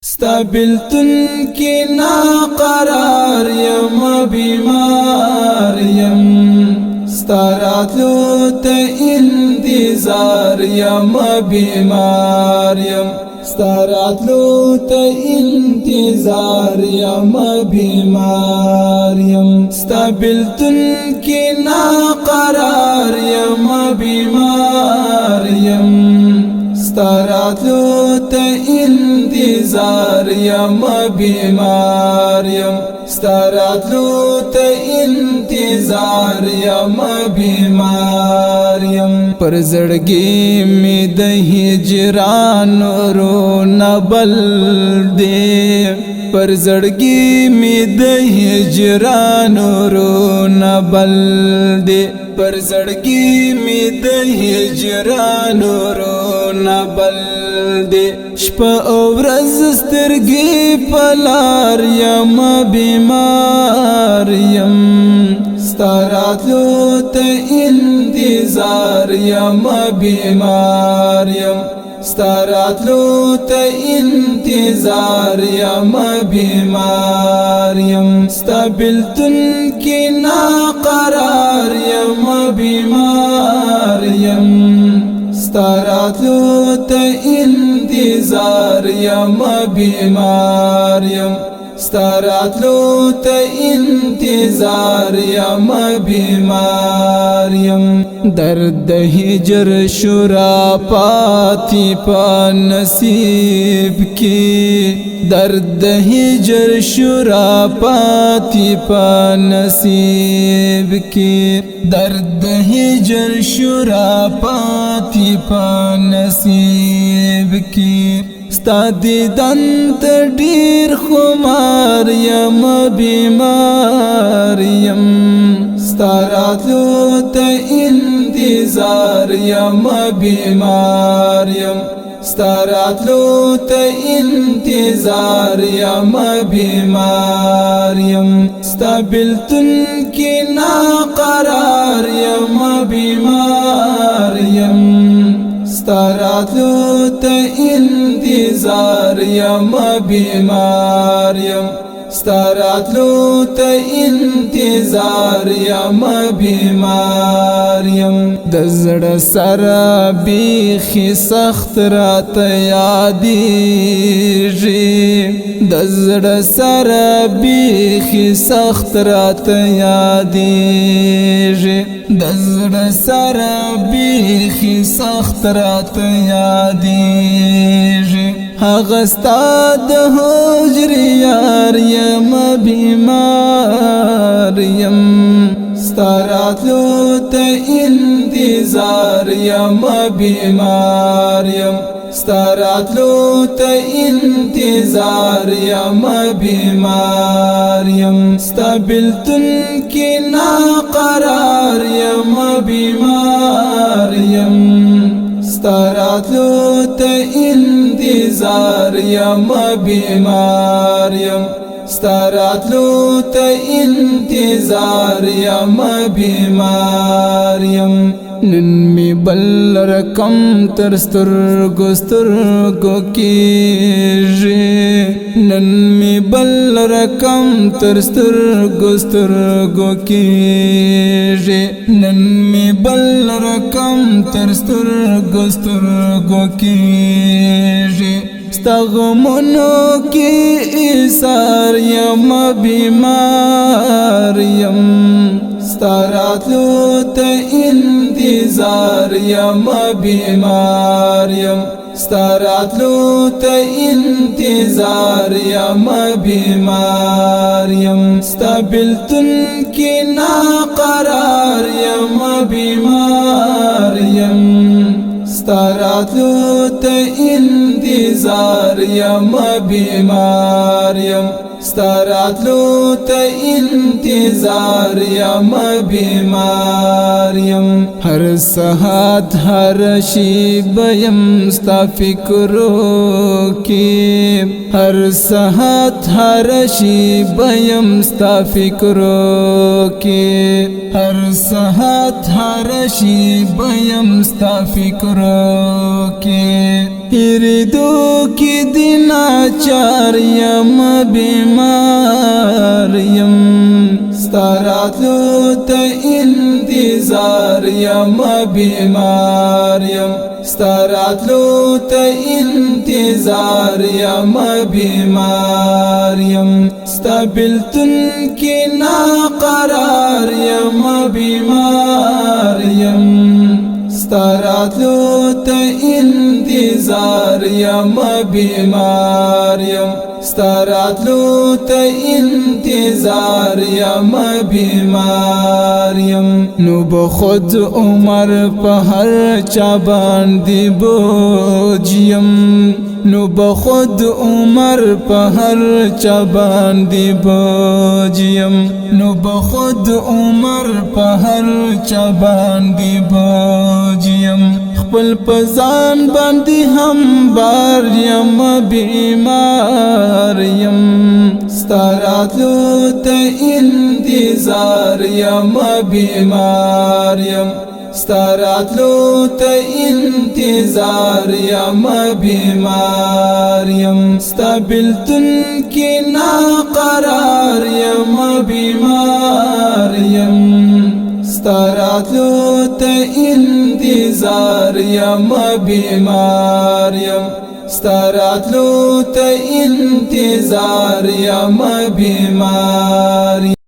ستابلتن کی نا قرار یم بیمار یم ستاراتلو تا انتظار یم بیمار یم ستاراتلو تا انتظار یم بیمار یم ستابلتن کی نا قرار یم بیمار یم ستاراتلو تا انتظار یم بیمار یم ستاراتلو تا انتظار یم بیمار یم پر زړګي می د هجران رو نبل دے پر زړګي می د هجران رو نبل دے پر زړګي می د هجران رو نبل دے شپه او ورځ سترګې پلار یم بیمار یم ستاراتلو ته انتظار یم بیمار یم ستاراتلو ته انتظار یم بیمار یم ستابلتن کی نا قرار یم بیمار یم ستاراتلو تا انتظار یم بیمار یم ستاراتلو تا انتظار یم بیمار یم درد هجر شورا پاتی پا نصیب کی درد هجر شورا پاتی پا نصیب کی درد هجر شورا پاتی پا نصیب کی ستا دیدن ته ډیر خمار یم بیمار یم ستاراتلو ته انتظار یم بیمار یم ستاراتلو ته انتظار یم بیمار یم ستابلتن کی نا قرار یم بیمار یم ستاراتلو تا انتظار یم بیمار یم ستاراتلو تا انتظار یم بیمار یم د زړه سره بیخي سخت راته یادېږي د زړه سره بیخي سخت راته یادېږي د زړه سره بیخي سخت راته یادېږي هغه ستا د هجر یار یم بیمار یم ستاراتلو ته انتظار یم بیمار یم ستاراتلو ته انتظار یم بیمار یم ستابلتن کی نا قرار یم بیمار یم ستاراتلو ته انتظار یم بیمار یم ستاراتلو ته انتظار یم بیمار یم نن می بل رقم تر سترګو سترګو کېږي نن می بل رقم تر سترګو سترګو کېږي نن می بل رقم تر سترګو سترګو کېږي ستا غمونو کې ایثار یم بیمار یم ستاراتلو ته انتظار یم بیمار یم ستاراتلو ته انتظار یم بیمار یم ستابلتن کی نا قرار یم بیمار یم ستاراتلو ته انتظار یم بیمار یم ستاراتلو ته انتظار یم بیمار یم هر ساعت هر شیب یم ستا فکرو کی هر ساعت هر شیب یم ستا فکرو کی هر ساعت هر شیب یم ستا فکرو کی هیریدو کی دینا چار یم بیمار یم ستاراتلو تا انتظار یم بیمار یم ستاراتلو تا انتظار یم بیمار یم ستابلتن کی ناقرار یم بیمار یم ستاراتلو تا انتظار یم بیمار یم ستاراتلو تا انتظار یم بیمار یم نو بخود عمر په هر چا باندې بوج یم نو بخود عمر په هر چا باندې بوج یم نو بخود عمر په هر چا باندې بوج یم خپل پزان باندې هم بار یم بیمار یم ستاراتلو تا انتظار یم بیمار یم ستاراتلو تا انتظار یم بیمار یم ستابلتن کی ناقرار یم بیمار یم ستاراتلو تا انتظار یم بیمار یم ستاراتلو تا انتظار یم بیمار